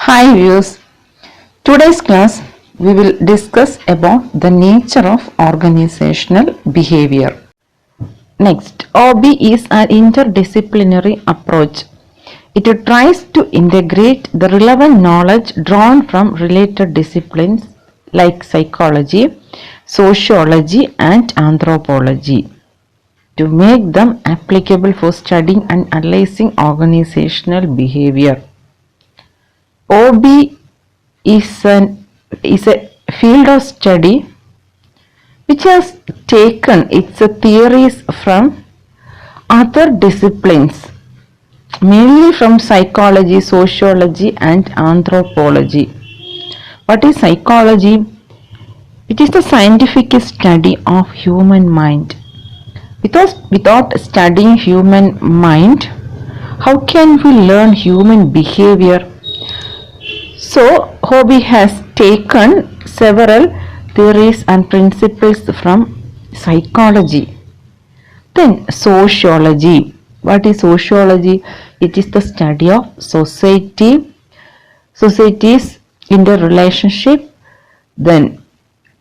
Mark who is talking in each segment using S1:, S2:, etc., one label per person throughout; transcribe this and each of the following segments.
S1: Hi viewers, today's class we will discuss about the nature of organizational behavior. Next, OB is an interdisciplinary approach. It tries to integrate the relevant knowledge drawn from related disciplines like psychology, sociology and anthropology to make them applicable for studying and analyzing organizational behavior. OB is a field of study which has taken its theories from other disciplines, mainly from psychology, sociology and anthropology. What is psychology? It is the scientific study of human mind. Without studying human mind, how can we learn human behavior? So, Hobby has taken several theories and principles from psychology. Then, sociology. What is sociology? It is the study of society's interrelationship. Then,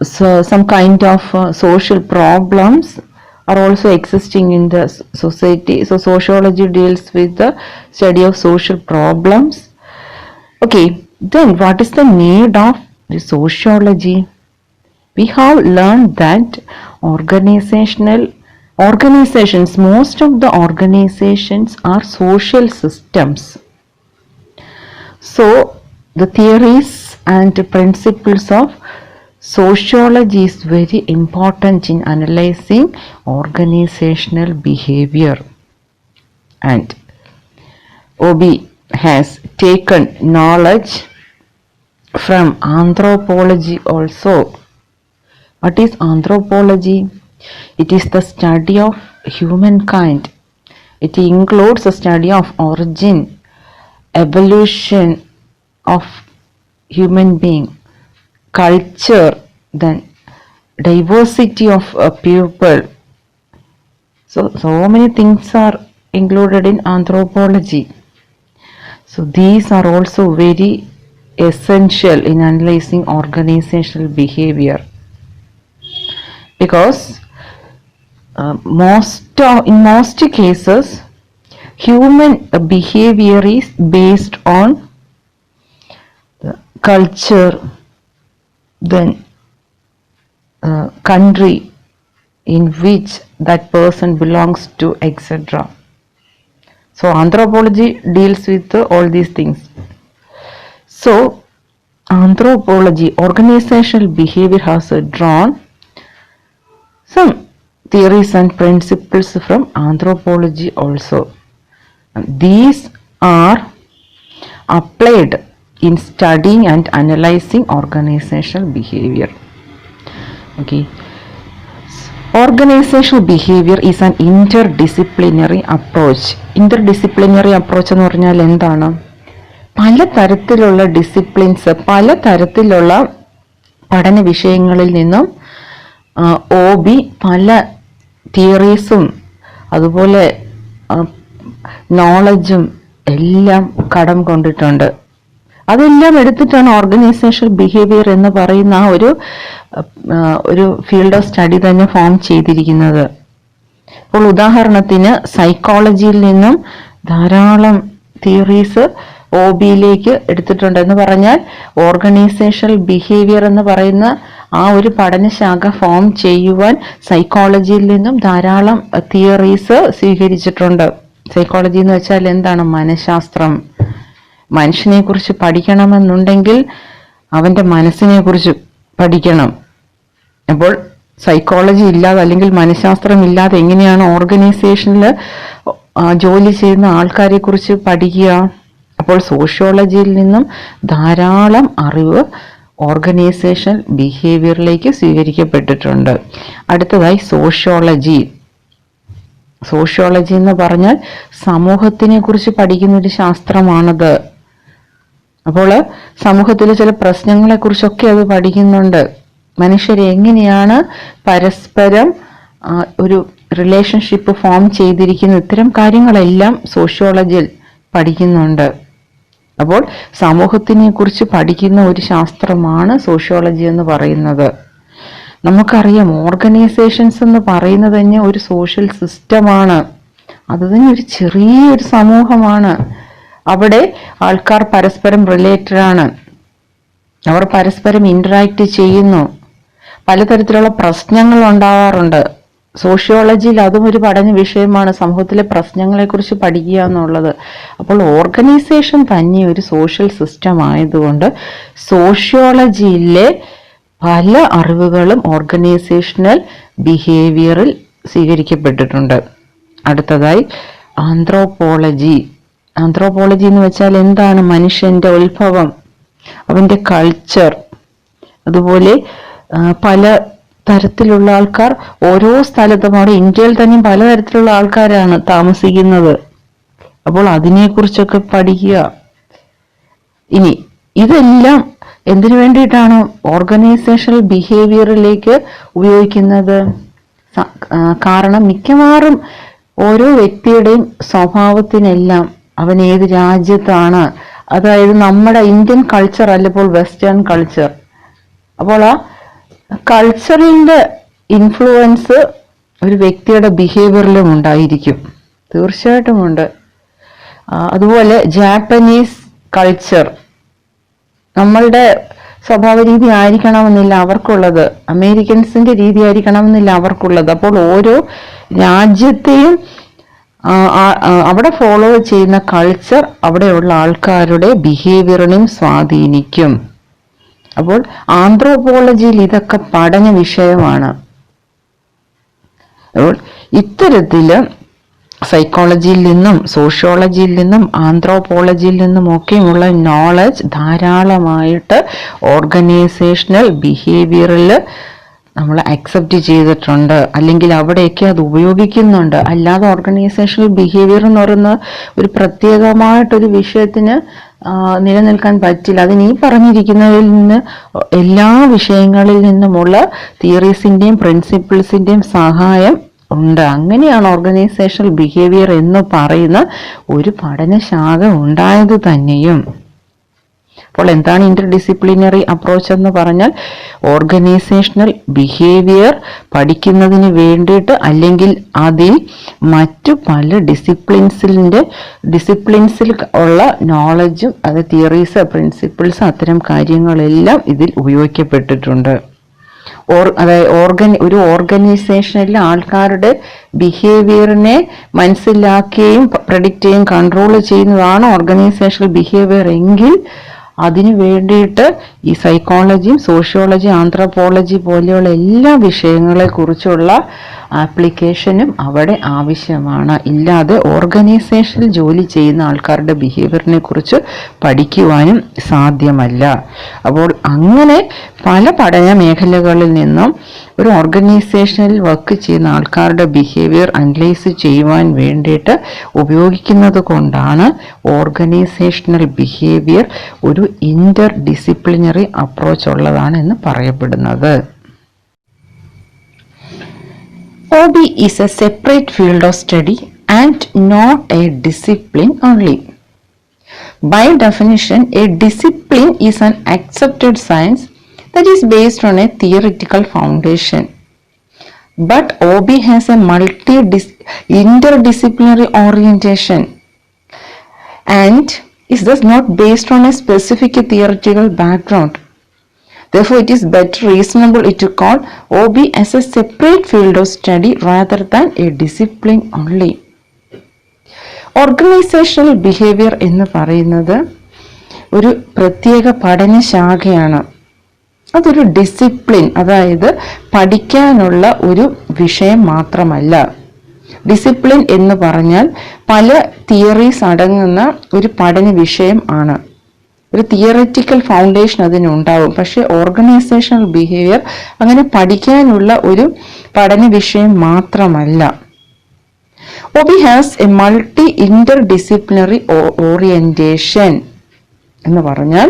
S1: some kind of social problems are also existing in the society. So, sociology deals with the study of social problems. Okay. Then what is the need of the sociology? We have learned that organizations, most of the organizations are social systems. So the theories and principles of sociology is very important in analyzing organizational behavior. And OB has taken knowledge from anthropology also. What is anthropology? It is the study of humankind. It includes the study of origin, evolution of human being, culture, then diversity of people. So many things are included in anthropology. So these are also very essential in analyzing organizational behavior, because in most cases human behavior is based on the culture, then country in which that person belongs to, etc. So anthropology deals with all these things. So anthropology, organizational behavior, has drawn some theories and principles from anthropology also. These are applied in studying and analyzing organizational behavior. Okay. Organizational behavior is an interdisciplinary approach. Interdisciplinary approach എന്ന് പറഞ്ഞാൽ എന്താണ്? പലതരത്തിലുള്ള disciplines, പലതരത്തിലുള്ള പഠന വിഷയങ്ങളിൽ നിന്നും OB പല തിയറീസും അതുപോലെ നോളജും എല്ലാം കടം കൊണ്ടിട്ടുണ്ട്. അതെല്ലാം എടുത്തിട്ടാണ് ഓർഗനൈസേഷണൽ ബിഹേവിയർ എന്ന് പറയുന്ന ആ ഒരു ഫീൽഡ് ഓഫ് സ്റ്റഡി തന്നെ ഫോം ചെയ്തിരിക്കുന്നത്. അപ്പോൾ ഉദാഹരണത്തിന് സൈക്കോളജിയിൽ നിന്നും ധാരാളം തിയറീസ് OBയിലേക്ക് എടുത്തിട്ടുണ്ട്. എന്ന് പറഞ്ഞാൽ ഓർഗനൈസേഷണൽ ബിഹേവിയർ എന്ന് പറയുന്ന ആ ഒരു പഠനശാഖ ഫോം ചെയ്യുവാൻ സൈക്കോളജിയിൽ നിന്നും ധാരാളം തിയറീസ് സ്വീകരിച്ചിട്ടുണ്ട്. സൈക്കോളജി എന്ന് വെച്ചാൽ എന്താണ്? മനഃശാസ്ത്രം. മനുഷ്യനെ കുറിച്ച് പഠിക്കണമെന്നുണ്ടെങ്കിൽ അവന്റെ മനസ്സിനെ കുറിച്ച് പഠിക്കണം. അപ്പോൾ സൈക്കോളജി ഇല്ലാതെ അല്ലെങ്കിൽ മനഃശാസ്ത്രം ഇല്ലാതെ എങ്ങനെയാണ് ഓർഗനൈസേഷനിൽ ജോലി ചെയ്യുന്ന ആൾക്കാരെ കുറിച്ച് പഠിക്കുക? അപ്പോൾ സോഷ്യോളജിയിൽ നിന്നും ധാരാളം അറിവ് ഓർഗനൈസേഷണൽ ബിഹേവിയറിലേക്ക് സ്വീകരിക്കപ്പെട്ടിട്ടുണ്ട്. അടുത്തതായി സോഷ്യോളജി. സോഷ്യോളജി എന്ന് പറഞ്ഞാൽ സമൂഹത്തിനെ കുറിച്ച് പഠിക്കുന്ന ഒരു ശാസ്ത്രമാണത്. അപ്പോൾ സമൂഹത്തിലെ ചില പ്രശ്നങ്ങളെ കുറിച്ചൊക്കെ അത് പഠിക്കുന്നുണ്ട്. മനുഷ്യരെ എങ്ങനെയാണ് പരസ്പരം ഒരു റിലേഷൻഷിപ്പ് ഫോം ചെയ്തിരിക്കുന്ന, ഇത്തരം കാര്യങ്ങളെല്ലാം സോഷ്യോളജിയിൽ പഠിക്കുന്നുണ്ട്. അപ്പോൾ സമൂഹത്തിനെ കുറിച്ച് പഠിക്കുന്ന ഒരു ശാസ്ത്രമാണ് സോഷ്യോളജി എന്ന് പറയുന്നത്. നമുക്കറിയാം, ഓർഗനൈസേഷൻസ് എന്ന് പറയുന്നത് തന്നെ ഒരു സോഷ്യൽ സിസ്റ്റമാണ്. അത് തന്നെ ഒരു ചെറിയൊരു സമൂഹമാണ്. അവിടെ ആൾക്കാർ പരസ്പരം റിലേറ്റഡ് ആണ്. അവർ പരസ്പരം ഇന്ററാക്ട് ചെയ്യുന്നു. പലതരത്തിലുള്ള പ്രശ്നങ്ങൾ ഉണ്ടാവാറുണ്ട്. സോഷ്യോളജിയിൽ അതും ഒരു പഠന വിഷയമാണ്, സമൂഹത്തിലെ പ്രശ്നങ്ങളെക്കുറിച്ച് പഠിക്കുക എന്നുള്ളത്. അപ്പോൾ ഓർഗനൈസേഷൻ തന്നെ ഒരു സോഷ്യൽ സിസ്റ്റം ആയതുകൊണ്ട് സോഷ്യോളജിയിലെ പല അറിവുകളും ഓർഗനൈസേഷണൽ ബിഹേവിയറിൽ സ്വീകരിക്കപ്പെട്ടിട്ടുണ്ട്. അടുത്തതായി ആന്ത്രോപോളജി. ആന്ത്രോപോളജി എന്ന് വെച്ചാൽ എന്താണ്? മനുഷ്യന്റെ ഉത്ഭവം, അവന്റെ കൾച്ചർ. അതുപോലെ പല തരത്തിലുള്ള ആൾക്കാർ ഓരോ സ്ഥലത്തും, അവിടെ ഇന്ത്യയിൽ തന്നെ പലതരത്തിലുള്ള ആൾക്കാരാണ് താമസിക്കുന്നത്. അപ്പോൾ അതിനെക്കുറിച്ചൊക്കെ പഠിക്കുക. ഇനി ഇതെല്ലാം എന്തിനു വേണ്ടിയിട്ടാണ് ഓർഗനൈസേഷണൽ ബിഹേവിയറിലേക്ക് ഉപയോഗിക്കുന്നത്? കാരണം മിക്കവാറും ഓരോ വ്യക്തിയുടെയും സ്വഭാവത്തിനെല്ലാം അവൻ ഏത് രാജ്യത്താണ്, അതായത് നമ്മുടെ ഇന്ത്യൻ കൾച്ചർ അല്ല ഇപ്പോൾ വെസ്റ്റേൺ കൾച്ചർ. അപ്പോൾ ആ കൾച്ചറിന്റെ ഇൻഫ്ലുവൻസ് ഒരു വ്യക്തിയുടെ ബിഹേവിയറിലും ഉണ്ടായിരിക്കും, തീർച്ചയായിട്ടും ഉണ്ട്. അതുപോലെ ജാപ്പനീസ് കൾച്ചർ നമ്മളുടെ സ്വഭാവ രീതി ആയിരിക്കണമെന്നില്ല അവർക്കുള്ളത്, അമേരിക്കൻസിന്റെ രീതി ആയിരിക്കണമെന്നില്ല അവർക്കുള്ളത്. അപ്പോൾ ഓരോ രാജ്യത്തെയും അവിടെ ഫോളോ ചെയ്യുന്ന കൾച്ചർ അവിടെയുള്ള ആൾക്കാരുടെ ബിഹേവിയറിനെയും സ്വാധീനിക്കും. അപ്പോൾ ആന്ത്രോപോളജിയിൽ ഇതൊക്കെ പഠന വിഷയമാണ്. അപ്പോൾ ഇത്തരത്തില് സൈക്കോളജിയിൽ നിന്നും സോഷ്യോളജിയിൽ നിന്നും ആന്ത്രോപോളജിയിൽ നിന്നും ഒക്കെയുള്ള നോളജ് ധാരാളമായിട്ട് ഓർഗനൈസേഷണൽ ബിഹേവിയറിൽ നമ്മൾ അക്സെപ്റ്റ് ചെയ്തിട്ടുണ്ട്, അല്ലെങ്കിൽ അവിടെയൊക്കെ അത് ഉപയോഗിക്കുന്നുണ്ട്. അല്ലാതെ ഓർഗനൈസേഷണൽ ബിഹേവിയർ എന്ന് പറയുന്ന ഒരു പ്രത്യേകമായിട്ടൊരു വിഷയത്തിന് നിലനിൽക്കാൻ പറ്റില്ല. അതിന് ഈ പറഞ്ഞിരിക്കുന്നതിൽ നിന്ന് എല്ലാ വിഷയങ്ങളിൽ നിന്നുമുള്ള തിയറീസിന്റെയും പ്രിൻസിപ്പിൾസിന്റെയും സഹായം ഉണ്ട്. അങ്ങനെയാണ് ഓർഗനൈസേഷണൽ ബിഹേവിയർ എന്ന് പറയുന്ന ഒരു പഠനശാഖ ഉണ്ടായത് തന്നെയും. അപ്പോൾ എന്താണ് ഇന്റർ ഡിസിപ്ലിനറി അപ്രോച്ച് എന്ന് പറഞ്ഞാൽ, ഓർഗനൈസേഷണൽ ബിഹേവിയർ പഠിക്കുന്നതിന് വേണ്ടിയിട്ട്, അല്ലെങ്കിൽ അതിൽ മറ്റു പല ഡിസിപ്ലിൻസിൽ ഉള്ള നോളജും, അത് തിയറീസ്, പ്രിൻസിപ്പിൾസ്, അത്തരം കാര്യങ്ങളെല്ലാം ഇതിൽ ഉപയോഗിക്കപ്പെട്ടിട്ടുണ്ട്. ഒരു ഓർഗനൈസേഷനിലെ ആൾക്കാരുടെ ബിഹേവിയറിനെ മനസ്സിലാക്കുകയും പ്രഡിക്റ്റ് ചെയ്യുകയും കൺട്രോൾ ചെയ്യുന്നതാണ് ഓർഗനൈസേഷണൽ ബിഹേവിയർ എങ്കിൽ അതിനു വേണ്ടിയിട്ട് ഈ സൈക്കോളജിയും സോഷ്യോളജി, ആന്ത്രോപോളജി പോലെയുള്ള എല്ലാ വിഷയങ്ങളെ കുറിച്ചുള്ള ആപ്ലിക്കേഷനും അവിടെ ആവശ്യമാണ്. ഇല്ലാതെ ഓർഗനൈസേഷനിൽ ജോലി ചെയ്യുന്ന ആൾക്കാരുടെ ബിഹേവിയറിനെ കുറിച്ച് പഠിക്കുവാനും സാധ്യമല്ല. അപ്പോൾ അങ്ങനെ പല പഠന മേഖലകളിൽ നിന്നും ഒരു ഓർഗനൈസേഷനിൽ വർക്ക് ചെയ്യുന്ന ആൾക്കാരുടെ ബിഹേവിയർ അനലൈസ് ചെയ്യുവാൻ വേണ്ടിയിട്ട് ഉപയോഗിക്കുന്നത് കൊണ്ടാണ് ഓർഗനൈസേഷണൽ ബിഹേവിയർ ഒരു ഇന്റർ ഡിസിപ്ലിനറി അപ്രോച്ച് ഉള്ളതാണ് എന്ന് പറയപ്പെടുന്നത്. OB is a separate field of study and not a discipline only. By definition, a discipline is an accepted science that is based on a theoretical foundation. But OB has a interdisciplinary orientation and is thus not based on a specific theoretical background. Therefore, it is better reasonable to call OB as a separate field of study rather than a discipline only. Organisational behaviour എന്ന് പറയുന്നത് ഒരു പ്രത്യേക പഠനശാഖയാണ്. അതൊരു discipline, അതായത് പഠിക്കാനുള്ള ഒരു വിഷയം മാത്രമല്ല. ഡിസിപ്ലിൻ എന്ന് പറഞ്ഞാൽ പല തിയറീസ് അടങ്ങുന്ന ഒരു പഠന വിഷയം ആണ്. ഒരു തിയററ്റിക്കൽ ഫൗണ്ടേഷൻ അതിനുണ്ടാവും. പക്ഷെ ഓർഗനൈസേഷണൽ ബിഹേവിയർ അങ്ങനെ പഠിക്കാനുള്ള ഒരു പഠന വിഷയം മാത്രമല്ല. OB has a interdisciplinary orientation എന്ന് പറഞ്ഞാൽ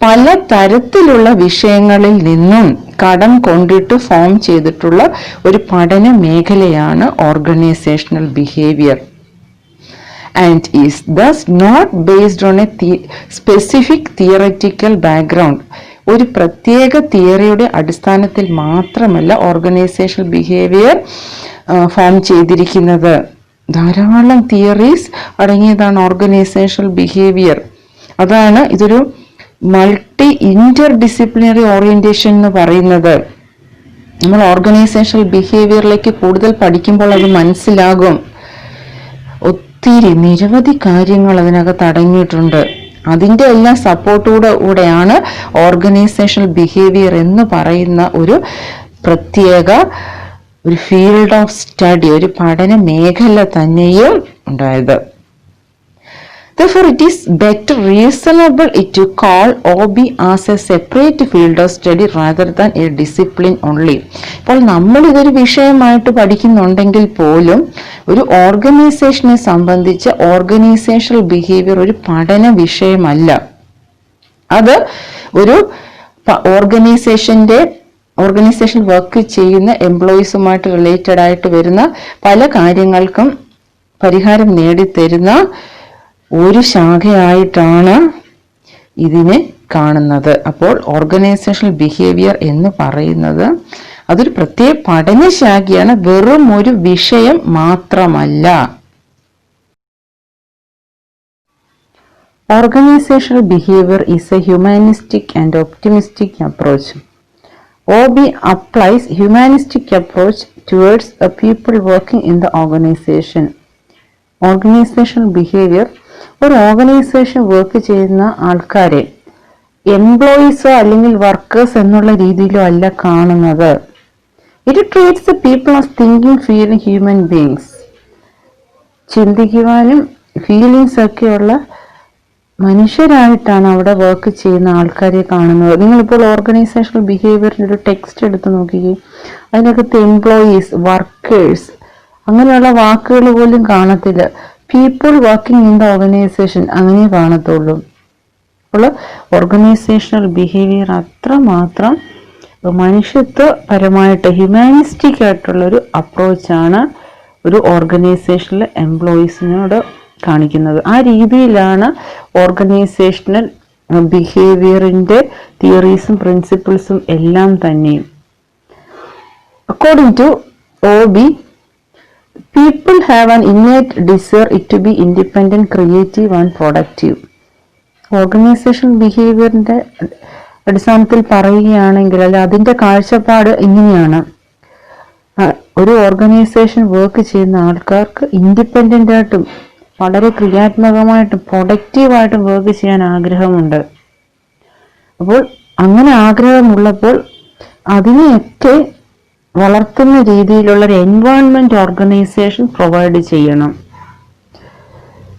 S1: പല തരത്തിലുള്ള വിഷയങ്ങളിൽ നിന്നും കടം കൊണ്ടിട്ട് ഫോം ചെയ്തിട്ടുള്ള ഒരു പഠന മേഖലയാണ് organisational behaviour. and is thus not based on a specific theoretical background. ഒരു പ്രത്യേക തിയറിയുടെ അടിസ്ഥാനത്തിൽ മാത്രമല്ല ഓർഗനൈസേഷണൽ ബിഹേവിയർ ഫോം ചെയ്തിരിക്കുന്നത്. ധാരാളം തിയറീസ് അടങ്ങിയതാണ് ഓർഗനൈസേഷണൽ ബിഹേവിയർ. അതാണ് ഇതൊരു മൾട്ടി ഇന്റർ ഡിസിപ്ലിനറി ഓറിയന്റേഷൻ എന്ന് പറയുന്നത്. നമ്മൾ ഓർഗനൈസേഷണൽ ബിഹേവിയറിലേക്ക് കൂടുതൽ പഠിക്കുമ്പോൾ അത് മനസ്സിലാകും. ഒത്തിരി നിരവധി കാര്യങ്ങൾ അതിനകത്ത് അടങ്ങിയിട്ടുണ്ട്. അതിൻ്റെ എല്ലാം സപ്പോർട്ടോടുകൂടെയാണ് ഓർഗനൈസേഷണൽ ബിഹേവിയർ എന്ന് പറയുന്ന ഒരു പ്രത്യേക ഒരു ഫീൽഡ് ഓഫ് സ്റ്റഡി, ഒരു പഠന മേഖല തന്നെയും ഉണ്ടായത്. Therefore, it is better reasonable to call OB as a separate field of study rather than a discipline only. ഇപ്പോൾ നമ്മൾ ഇതൊരു വിഷയമായിട്ട് പഠിക്കുന്നുണ്ടെങ്കിൽ പോലും ഒരു ഓർഗനൈസേഷനെ സംബന്ധിച്ച് ഓർഗനൈസേഷണൽ ബിഹേവിയർ ഒരു പഠന വിഷയമല്ല. അത് ഒരു ഓർഗനൈസേഷൻ വർക്ക് ചെയ്യുന്ന എംപ്ലോയീസുമായിട്ട് റിലേറ്റഡ് ആയിട്ട് വരുന്ന പല കാര്യങ്ങൾക്കും പരിഹാരം നേടിത്തരുന്ന ഒരു ശാഖയായിട്ടാണ് ഇതിനെ കാണുന്നത്. അപ്പോൾ ഓർഗനൈസേഷണൽ ബിഹേവിയർ എന്ന് പറയുന്നത് അതൊരു പ്രത്യേക പഠനശാഖയാണ്, വെറും ഒരു വിഷയം മാത്രമല്ല. Organizational behavior is a humanistic and optimistic approach. OB applies humanistic approach towards the people working in the organization. Organizational behavior ഒരു ഓർഗനൈസേഷൻ വർക്ക് ചെയ്യുന്ന ആൾക്കാരെ എംപ്ലോയീസോ അല്ലെങ്കിൽ വർക്കേഴ്സ് എന്നുള്ള രീതിയിലോ അല്ല കാണുന്നത്. It treats the people as thinking feeling human beings. ചിന്തിക്കുവാനും ഫീലിങ്സ് ഒക്കെയുള്ള മനുഷ്യരായിട്ടാണ് അവിടെ വർക്ക് ചെയ്യുന്ന ആൾക്കാരെ കാണുന്നത്. നിങ്ങളിപ്പോൾ ഓർഗനൈസേഷണൽ ബിഹേവിയറിൻ്റെ ഒരു ടെക്സ്റ്റ് എടുത്ത് നോക്കുകയും അതിനകത്ത് എംപ്ലോയീസ്, വർക്കേഴ്സ് അങ്ങനെയുള്ള വാക്കുകൾ പോലും കാണത്തില്ല. People working in the organisation അങ്ങനെ കാണത്തുള്ളൂ. അപ്പോൾ ഓർഗനൈസേഷണൽ ബിഹേവിയർ അത്രമാത്രം മനുഷ്യത്വപരമായിട്ട് ഹ്യൂമാനിസ്റ്റിക് ആയിട്ടുള്ളൊരു അപ്രോച്ചാണ് ഒരു ഓർഗനൈസേഷനിൽ എംപ്ലോയീസിനോട് കാണിക്കുന്നത്. ആ രീതിയിലാണ് ഓർഗനൈസേഷണൽ ബിഹേവിയറിൻ്റെ തിയറീസും പ്രിൻസിപ്പിൾസും എല്ലാം തന്നെയും. According to OB, people have an innate desire to be independent, creative and productive. Organisation ബിഹേവിയറിന്റെ അടിസ്ഥാനത്തിൽ പറയുകയാണെങ്കിൽ അല്ല അതിന്റെ കാഴ്ചപ്പാട് ഇങ്ങനെയാണ്. ഒരു ഓർഗനൈസേഷൻ വർക്ക് ചെയ്യുന്ന ആൾക്കാർക്ക് ഇൻഡിപെൻഡന്റ് ആയിട്ടും വളരെ ക്രിയാത്മകമായിട്ടും പ്രൊഡക്റ്റീവായിട്ടും വർക്ക് ചെയ്യാൻ ആഗ്രഹമുണ്ട്. അപ്പോൾ അങ്ങനെ ആഗ്രഹമുള്ളപ്പോൾ അതിനെയൊക്കെ വളർത്തുന്ന രീതിയിലുള്ള ഒരു എൻവയോൺമെന്റ് ഓർഗനൈസേഷൻ പ്രൊവൈഡ് ചെയ്യണം.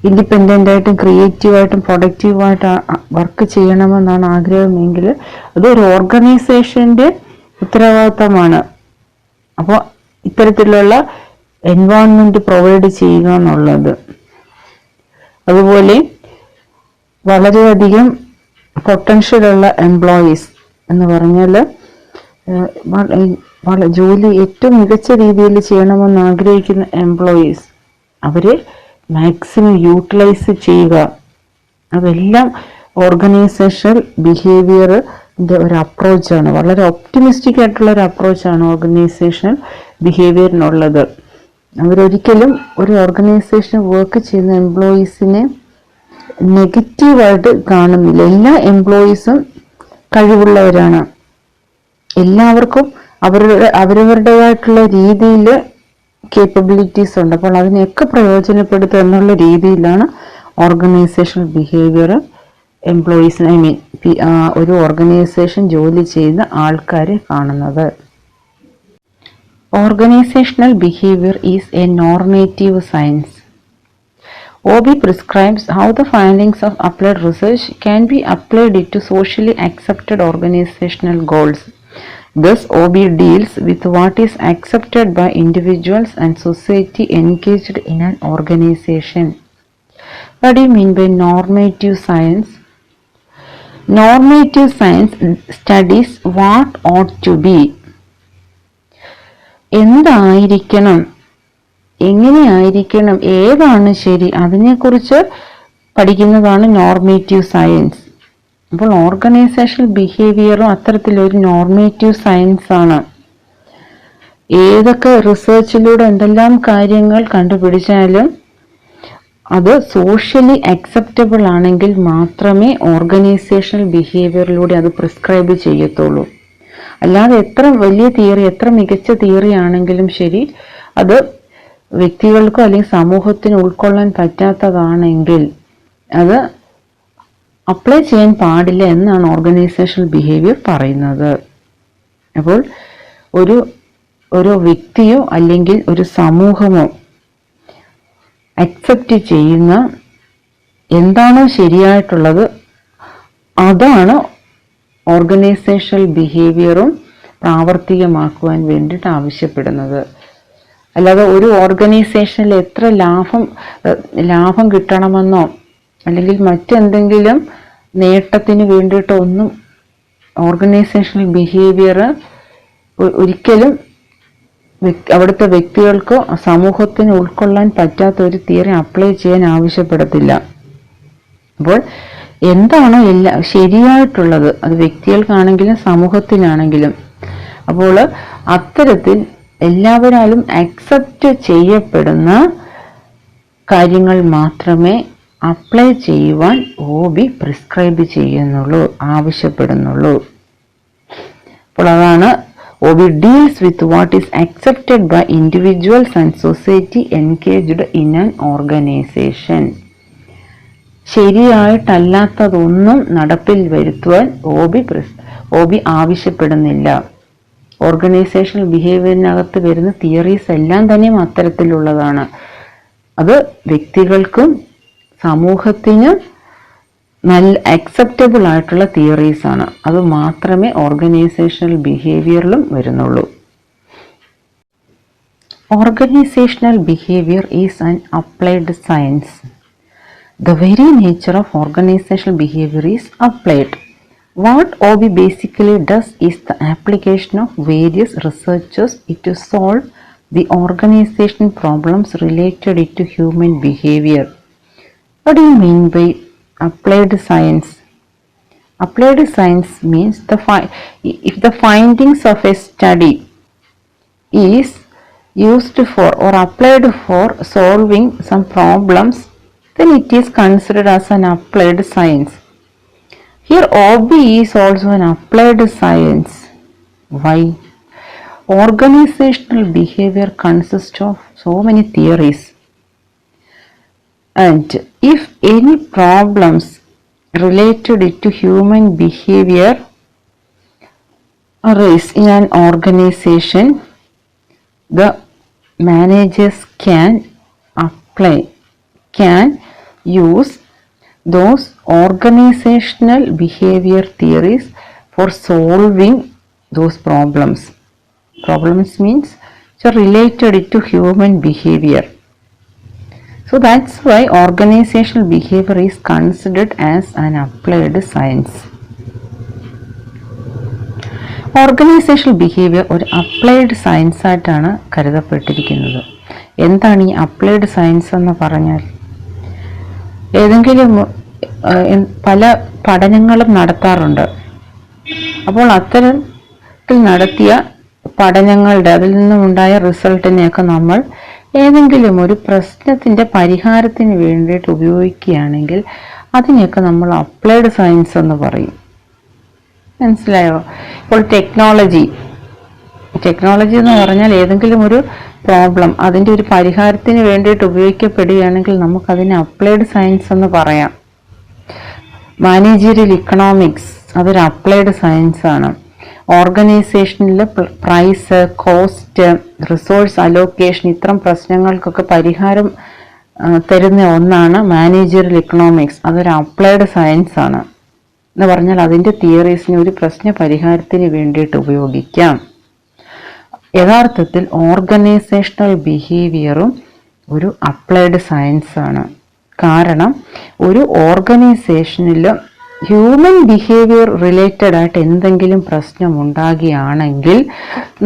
S1: ഇൻഡിപെൻഡൻ്റ് ആയിട്ടും ക്രിയേറ്റീവായിട്ടും പ്രൊഡക്റ്റീവായിട്ട് വർക്ക് ചെയ്യണമെന്നാണ് ആഗ്രഹമെങ്കിൽ അതൊരു ഓർഗനൈസേഷൻ്റെ ഉത്തരവാദിത്തമാണ്. അപ്പോൾ ഇത്തരത്തിലുള്ള എൻവയോൺമെന്റ് പ്രൊവൈഡ് ചെയ്യുക എന്നുള്ളത്. അതുപോലെ വളരെയധികം പൊട്ടൻഷ്യലുള്ള എംപ്ലോയീസ് എന്ന് പറഞ്ഞാൽ ജോലി ഏറ്റവും മികച്ച രീതിയിൽ ചെയ്യണമെന്ന് ആഗ്രഹിക്കുന്ന എംപ്ലോയീസ് അവരെ മാക്സിമം യൂട്ടിലൈസ് ചെയ്യുക. അതെല്ലാം ഓർഗനൈസേഷണൽ ബിഹേവിയറിൻ്റെ ഒരു അപ്രോച്ചാണ്. വളരെ ഒപ്റ്റിമിസ്റ്റിക് ആയിട്ടുള്ള ഒരു അപ്രോച്ചാണ് ഓർഗനൈസേഷണൽ ബിഹേവിയറിനുള്ളത്. അവരൊരിക്കലും ഒരു ഓർഗനൈസേഷൻ വർക്ക് ചെയ്യുന്ന എംപ്ലോയീസിനെ നെഗറ്റീവായിട്ട് കാണുന്നില്ല. എല്ലാ എംപ്ലോയീസും കഴിവുള്ളവരാണ്. എല്ലാവർക്കും അവരവരുടേതായിട്ടുള്ള രീതിയിൽ കേപ്പബിലിറ്റീസ് ഉണ്ട്. അപ്പോൾ അതിനെയൊക്കെ പ്രയോജനപ്പെടുത്തുക എന്നുള്ള രീതിയിലാണ് ഓർഗനൈസേഷണൽ ബിഹേവിയർ എംപ്ലോയീസിനെ ഒരു ഓർഗനൈസേഷൻ ജോലി ചെയ്യുന്ന ആൾക്കാരെ കാണുന്നത്. Organisational behaviour is A normative science. OB prescribes how the findings of applied research can be applied to socially accepted organizational goals. Thus, OB deals with what is accepted by individuals and society engaged in an organization. What do you mean by normative science? Normative science studies what ought to be. എന്തായിരിക്കണം എങ്ങനെയായിരിക്കണം, ഏതാണ് ശരി, അതിനെക്കുറിച്ച് പഠിക്കുന്നതാണ് normative science. അപ്പോൾ organisational ബിഹേവിയറും അത്തരത്തിലൊരു normative science ആണ്. ഏതൊക്കെ റിസർച്ചിലൂടെ എന്തെല്ലാം കാര്യങ്ങൾ കണ്ടുപിടിച്ചാലും അത് സോഷ്യലി അക്സെപ്റ്റബിൾ ആണെങ്കിൽ മാത്രമേ ഓർഗനൈസേഷണൽ ബിഹേവിയറിലൂടെ അത് പ്രിസ്ക്രൈബ് ചെയ്യത്തുള്ളൂ. അല്ലാതെ എത്ര വലിയ തിയറി, എത്ര മികച്ച തിയറി ആണെങ്കിലും ശരി, അത് വ്യക്തികൾക്കോ അല്ലെങ്കിൽ സമൂഹത്തിന് ഉൾക്കൊള്ളാൻ പറ്റാത്തതാണെങ്കിൽ അത് അപ്ലൈ ചെയ്യാൻ പാടില്ല എന്നാണ് ഓർഗനൈസേഷണൽ ബിഹേവിയർ പറയുന്നത്. അപ്പോൾ ഒരു വ്യക്തിയോ അല്ലെങ്കിൽ ഒരു സമൂഹമോ അക്സെപ്റ്റ് ചെയ്യുന്ന എന്താണോ ശരിയായിട്ടുള്ളത് അതാണ് ഓർഗനൈസേഷണൽ ബിഹേവിയറും പ്രാവർത്തികമാക്കുവാൻ വേണ്ടിയിട്ട് ആവശ്യപ്പെടുന്നത്. അല്ലാതെ ഒരു ഓർഗനൈസേഷനിൽ എത്ര ലാഭം കിട്ടണമെന്നോ അല്ലെങ്കിൽ മറ്റെന്തെങ്കിലും നേട്ടത്തിന് വേണ്ടിയിട്ടൊന്നും ഓർഗനൈസേഷണൽ ബിഹേവിയർ ഒരിക്കലും അവിടുത്തെ വ്യക്തികൾക്കോ സമൂഹത്തിന് ഉൾക്കൊള്ളാൻ പറ്റാത്ത ഒരു തിയറി അപ്ലൈ ചെയ്യാൻ ആവശ്യപ്പെടത്തില്ല. അപ്പോൾ എന്താണോ ശരിയായിട്ടുള്ളത്, അത് വ്യക്തികൾക്കാണെങ്കിലും സമൂഹത്തിനാണെങ്കിലും, അപ്പോൾ അത്തരത്തിൽ എല്ലാവരാലും അക്സെപ്റ്റ് ചെയ്യപ്പെടുന്ന കാര്യങ്ങൾ മാത്രമേ അപ്ലൈ ചെയ്യുവാൻ OB പ്രിസ്ക്രൈബ് ചെയ്യുന്നുള്ളൂ, ആവശ്യപ്പെടുന്നുള്ളൂ. അപ്പോൾ അതാണ് OB deals with what is accepted by individuals and society engaged in an organization. ശരിയായിട്ടല്ലാത്തതൊന്നും നടപ്പിൽ വരുത്തുവാൻ OB ആവശ്യപ്പെടുന്നില്ല. ഓർഗനൈസേഷണൽ ബിഹേവിയറിനകത്ത് വരുന്ന തിയറീസ് എല്ലാം തന്നെയും അത്തരത്തിലുള്ളതാണ്. അത് വ്യക്തികൾക്കും സമൂഹത്തിനും നല്ല അക്സെപ്റ്റബിൾ ആയിട്ടുള്ള തിയറീസ് ആണ്. അത് മാത്രമേ ഓർഗനൈസേഷണൽ ബിഹേവിയറിലും വരുന്നുള്ളൂ. Organisational behaviour is an applied science. The very nature of organizational behavior is applied. What OB basically does is the application of various researches to solve the organizational problems related to human behavior. What do you mean by applied science? Applied science means if the findings of a study is used for or applied for solving some problems, then it is considered as an applied science. Here OB is also an applied science. Why? Organizational behavior consists of so many theories, and if any problems related to human behavior arise in an organization, the managers can use those organizational behavior theories for solving those problems. Problems means related to human behavior. So that's why organizational behavior is considered as an applied science. Organisational behaviour ഒരു applied science ആയിട്ടാണ് കരുതപ്പെട്ടിരിക്കുന്നത്. എന്താണ് ഈ applied science എന്ന് പറഞ്ഞാൽ? ഏതെങ്കിലും പല പഠനങ്ങളും നടത്താറുണ്ട്. അപ്പോൾ അത്തരത്തിൽ നടത്തിയ പഠനങ്ങളുടെ അതിൽ നിന്നുമുണ്ടായ റിസൾട്ടിനെയൊക്കെ നമ്മൾ ഏതെങ്കിലും ഒരു പ്രശ്നത്തിൻ്റെ പരിഹാരത്തിന് വേണ്ടിയിട്ട് ഉപയോഗിക്കുകയാണെങ്കിൽ അതിനെയൊക്കെ നമ്മൾ അപ്ലൈഡ് സയൻസ് എന്ന് പറയും. മനസ്സിലായോ? ഇപ്പോൾ ടെക്നോളജി എന്ന് പറഞ്ഞാൽ ഏതെങ്കിലും ഒരു പ്രോബ്ലം അതിൻ്റെ ഒരു പരിഹാരത്തിന് വേണ്ടിയിട്ട് ഉപയോഗിക്കപ്പെടുകയാണെങ്കിൽ നമുക്കതിനെ അപ്ലൈഡ് സയൻസ് എന്ന് പറയാം. മാനേജറിയൽ ഇക്കണോമിക്സ് അതൊരു അപ്ലൈഡ് സയൻസ് ആണ്. ഓർഗനൈസേഷനിൽ പ്രൈസ്, കോസ്റ്റ്, റിസോഴ്സ് അലോക്കേഷൻ ഇത്തരം പ്രശ്നങ്ങൾക്കൊക്കെ പരിഹാരം തരുന്ന ഒന്നാണ് മാനേജറിയൽ ഇക്കണോമിക്സ്. അതൊരു അപ്ലൈഡ് സയൻസ് ആണ്. എന്ന് പറഞ്ഞാൽ അതിൻ്റെ തിയറീസിനെ ഒരു പ്രശ്ന പരിഹാരത്തിന് വേണ്ടിയിട്ട് ഉപയോഗിക്കാം. യഥാർത്ഥത്തിൽ ഓർഗനൈസേഷണൽ ബിഹേവിയറും ഒരു അപ്ലൈഡ് സയൻസ് ആണ്. കാരണം ഒരു ഓർഗനൈസേഷനിൽ ഹ്യൂമൻ ബിഹേവിയർ റിലേറ്റഡ് ആയിട്ട് എന്തെങ്കിലും പ്രശ്നം ഉണ്ടാകുകയാണെങ്കിൽ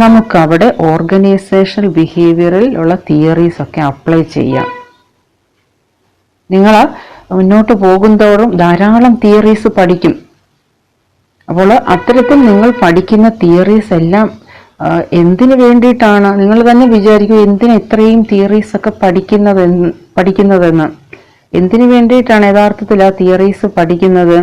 S1: നമുക്കവിടെ ഓർഗനൈസേഷണൽ ബിഹേവിയറിൽ ഉള്ള തിയറീസ് ഒക്കെ അപ്ലൈ ചെയ്യാം. നിങ്ങൾ മുന്നോട്ട് പോകുന്തോറും ധാരാളം തിയറീസ് പഠിക്കും. അപ്പോൾ അത്തരത്തിൽ നിങ്ങൾ പഠിക്കുന്ന തിയറീസ് എല്ലാം എന്തിനു വേണ്ടിയിട്ടാണ്? നിങ്ങൾ തന്നെ വിചാരിക്കും, എന്തിനാ ഇത്രയും തിയറീസ് ഒക്കെ പഠിക്കുന്നതെന്ന്. എന്തിനു വേണ്ടിയിട്ടാണ് യഥാർത്ഥത്തിൽ ആ തിയറീസ് പഠിക്കുന്നത്?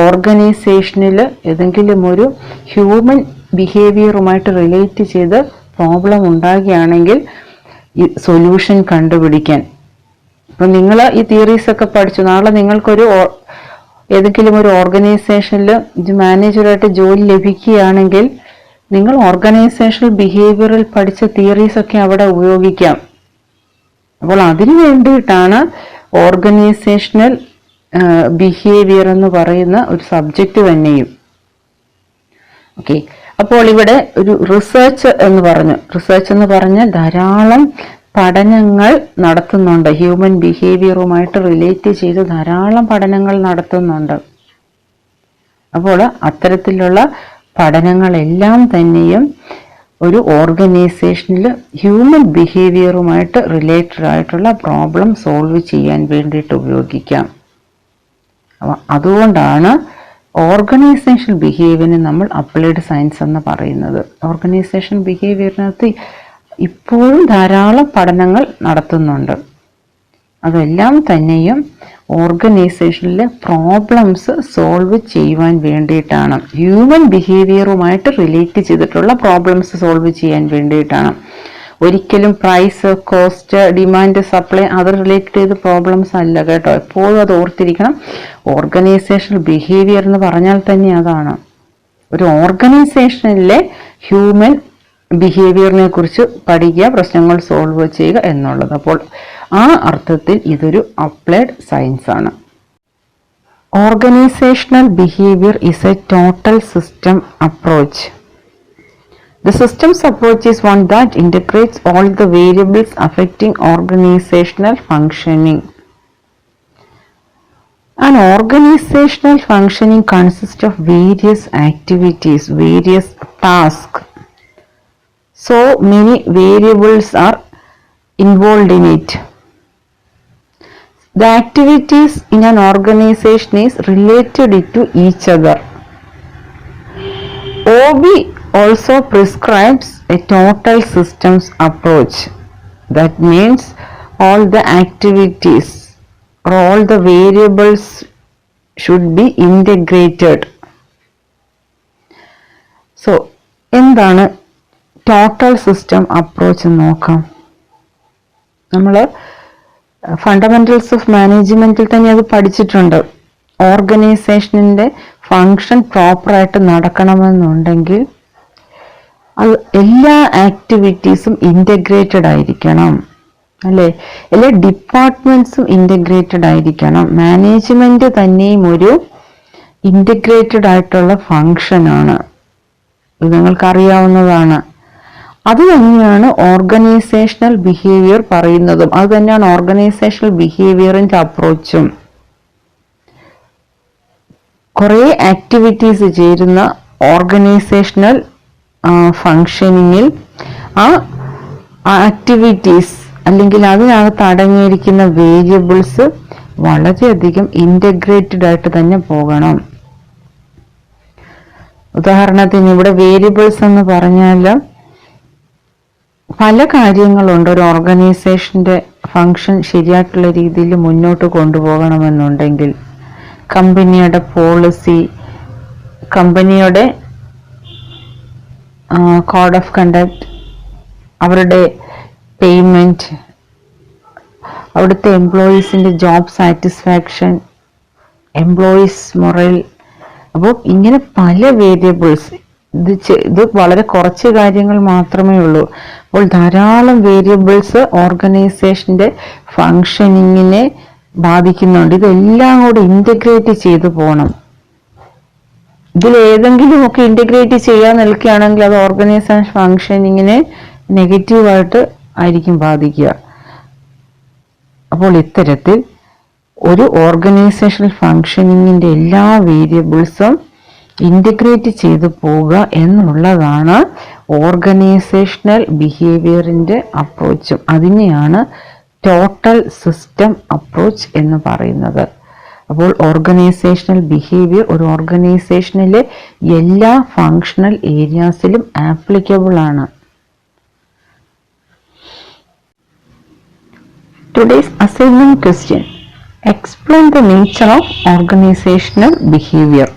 S1: ഓർഗനൈസേഷനിൽ ഏതെങ്കിലും ഒരു ഹ്യൂമൻ ബിഹേവിയറുമായിട്ട് റിലേറ്റ് ചെയ്ത് പ്രോബ്ലം ഉണ്ടാകുകയാണെങ്കിൽ സൊല്യൂഷൻ കണ്ടുപിടിക്കാൻ. അപ്പം നിങ്ങൾ ഈ തിയറീസ് ഒക്കെ പഠിച്ചു, നാളെ നിങ്ങൾക്കൊരു ഏതെങ്കിലും ഒരു ഓർഗനൈസേഷനിൽ മാനേജറായിട്ട് ജോലി ലഭിക്കുകയാണെങ്കിൽ നിങ്ങൾ ഓർഗനൈസേഷണൽ ബിഹേവിയറിൽ പഠിച്ച തിയറീസ് ഒക്കെ അവിടെ ഉപയോഗിക്കാം. അപ്പോൾ അതിനു വേണ്ടിയിട്ടാണ് ഓർഗനൈസേഷണൽ ബിഹേവിയർ എന്ന് പറയുന്ന ഒരു സബ്ജക്റ്റ് തന്നെയും. ഓക്കെ, അപ്പോൾ ഇവിടെ ഒരു റിസർച്ച് എന്ന് പറഞ്ഞാൽ ധാരാളം പഠനങ്ങൾ നടത്തുന്നുണ്ട്. ഹ്യൂമൻ ബിഹേവിയറുമായിട്ട് റിലേറ്റ് ചെയ്ത് ധാരാളം പഠനങ്ങൾ നടത്തുന്നുണ്ട്. അപ്പോൾ അത്തരത്തിലുള്ള പഠനങ്ങളെല്ലാം തന്നെയും ഒരു ഓർഗനൈസേഷനിൽ ഹ്യൂമൻ ബിഹേവിയറുമായിട്ട് റിലേറ്റഡ് ആയിട്ടുള്ള പ്രോബ്ലം സോൾവ് ചെയ്യാൻ വേണ്ടിയിട്ട് ഉപയോഗിക്കാം. അതുകൊണ്ടാണ് ഓർഗനൈസേഷൻ ബിഹേവിയറിന് നമ്മൾ അപ്ലൈഡ് സയൻസ് എന്ന് പറയുന്നത്. ഓർഗനൈസേഷൻ ബിഹേവിയറിനകത്ത് ഇപ്പോഴും ധാരാളം പഠനങ്ങൾ നടത്തുന്നുണ്ട്. അതെല്ലാം തന്നെയും ഓർഗനൈസേഷനിലെ പ്രോബ്ലംസ് സോൾവ് ചെയ്യുവാൻ വേണ്ടിയിട്ടാണ്. ഹ്യൂമൻ ബിഹേവിയറുമായിട്ട് റിലേറ്റ് ചെയ്തിട്ടുള്ള പ്രോബ്ലംസ് സോൾവ് ചെയ്യാൻ വേണ്ടിയിട്ടാണ്. ഒരിക്കലും പ്രൈസ്, കോസ്റ്റ്, ഡിമാൻഡ്, സപ്ലൈ അത് റിലേറ്റ് ചെയ്ത പ്രോബ്ലംസ് അല്ല കേട്ടോ. എപ്പോഴും അത് ഓർത്തിരിക്കണം. ഓർഗനൈസേഷണൽ ബിഹേവിയർ എന്ന് പറഞ്ഞാൽ തന്നെ അതാണ്. ഒരു ഓർഗനൈസേഷനിലെ ഹ്യൂമൻ ബിഹേവിയറിനെ കുറിച്ച് പഠിക്കുക, പ്രശ്നങ്ങൾ സോൾവ് ചെയ്യുക എന്നുള്ളത്. അപ്പോൾ ആ അർത്ഥത്തിൽ ഇതൊരു അപ്ലൈഡ് സയൻസ് ആണ്. Organisational behaviour is A total system approach. The systems approach is one that integrates all the variables affecting organizational functioning. An organizational functioning consists of various activities, various tasks. So many variables are involved in it. The activities in an organization is related to each other. OB also prescribes a total systems approach. That means all the activities or all the variables should be integrated. So, എന്താണ് total system approach നോക്കാം. നമ്മൾ fundamentals of മാനേജ്മെന്റിൽ തന്നെ അത് പഠിച്ചിട്ടുണ്ട്. ഓർഗനൈസേഷനിന്റെ function പ്രോപ്പറായിട്ട് നടക്കണമെന്നുണ്ടെങ്കിൽ അത് എല്ലാ ആക്ടിവിറ്റീസും ഇൻ്റഗ്രേറ്റഡ് ആയിരിക്കണം, അല്ലേ? എല്ലാ ഡിപ്പാർട്ട്മെന്റ്സും ഇൻ്റഗ്രേറ്റഡ് ആയിരിക്കണം. മാനേജ്മെന്റ് തന്നെയും ഒരു ഇൻ്റഗ്രേറ്റഡ് ആയിട്ടുള്ള ഫങ്ഷനാണ്. ഇത് നിങ്ങൾക്കറിയാവുന്നതാണ്. അത് തന്നെയാണ് ഓർഗനൈസേഷണൽ ബിഹേവിയർ പറയുന്നതും. അത് തന്നെയാണ് ഓർഗനൈസേഷണൽ ബിഹേവിയറിന്റെ അപ്രോച്ചും. കുറേ ആക്ടിവിറ്റീസ് ചേരുന്ന ഓർഗനൈസേഷണൽ ഫങ്ഷനിങ്ങിൽ ആ ആക്ടിവിറ്റീസ് അല്ലെങ്കിൽ അതിനകത്ത് അടങ്ങിയിരിക്കുന്ന വേരിയബിൾസ് വളരെയധികം ഇൻ്റഗ്രേറ്റഡ് ആയിട്ട് തന്നെ പോകണം. ഉദാഹരണത്തിന് ഇവിടെ വേരിയബിൾസ് എന്ന് പറഞ്ഞാൽ പല കാര്യങ്ങളുണ്ട്. ഒരു ഓർഗനൈസേഷന്റെ ഫങ്ഷൻ ശരിയായിട്ടുള്ള രീതിയിൽ മുന്നോട്ട് കൊണ്ടുപോകണമെന്നുണ്ടെങ്കിൽ കമ്പനിയുടെ പോളിസി, കമ്പനിയുടെ കോഡ് ഓഫ് കണ്ടക്ട്, അവരുടെ പേയ്മെന്റ്, അവിടുത്തെ എംപ്ലോയീസിന്റെ ജോബ് സാറ്റിസ്ഫാക്ഷൻ, എംപ്ലോയീസ് മൊറൽ. അപ്പോൾ ഇങ്ങനെ പല വേരിയബിൾസ്, ഇത് വളരെ കുറച്ച് കാര്യങ്ങൾ മാത്രമേ ഉള്ളൂ. അപ്പോൾ ധാരാളം വേരിയബിൾസ് ഓർഗനൈസേഷന്റെ ഫങ്ഷനിങ്ങിനെ ബാധിക്കുന്നുണ്ട്. ഇതെല്ലാം കൂടി ഇൻ്റഗ്രേറ്റ് ചെയ്തു പോകണം. ഇതിൽ ഏതെങ്കിലും ഒക്കെ ഇൻ്റഗ്രേറ്റ് ചെയ്യാൻ നിൽക്കുകയാണെങ്കിൽ അത് ഓർഗനൈസേഷൻ ഫങ്ഷനിങ്ങിനെ നെഗറ്റീവായിട്ട് ആയിരിക്കും ബാധിക്കുക. അപ്പോൾ ഇത്തരത്തിൽ ഒരു ഓർഗനൈസേഷണൽ ഫങ്ഷനിങ്ങിൻ്റെ എല്ലാ വേരിയബിൾസും ഇൻ്റഗ്രേറ്റ് ചെയ്തു പോവുക എന്നുള്ളതാണ് ഓർഗനൈസേഷണൽ ബിഹേവിയറിൻ്റെ അപ്രോച്ചും. അതിനെയാണ് ടോട്ടൽ സിസ്റ്റം അപ്രോച്ച് എന്ന് പറയുന്നത്. അപ്പോൾ ഓർഗനൈസേഷണൽ ബിഹേവിയർ ഒരു ഓർഗനൈസേഷനിലെ എല്ലാ ഫങ്ഷണൽ ഏരിയാസിലും ആപ്ലിക്കബിൾ ആണ്. Today's assignment question: explain the nature of organizational behavior.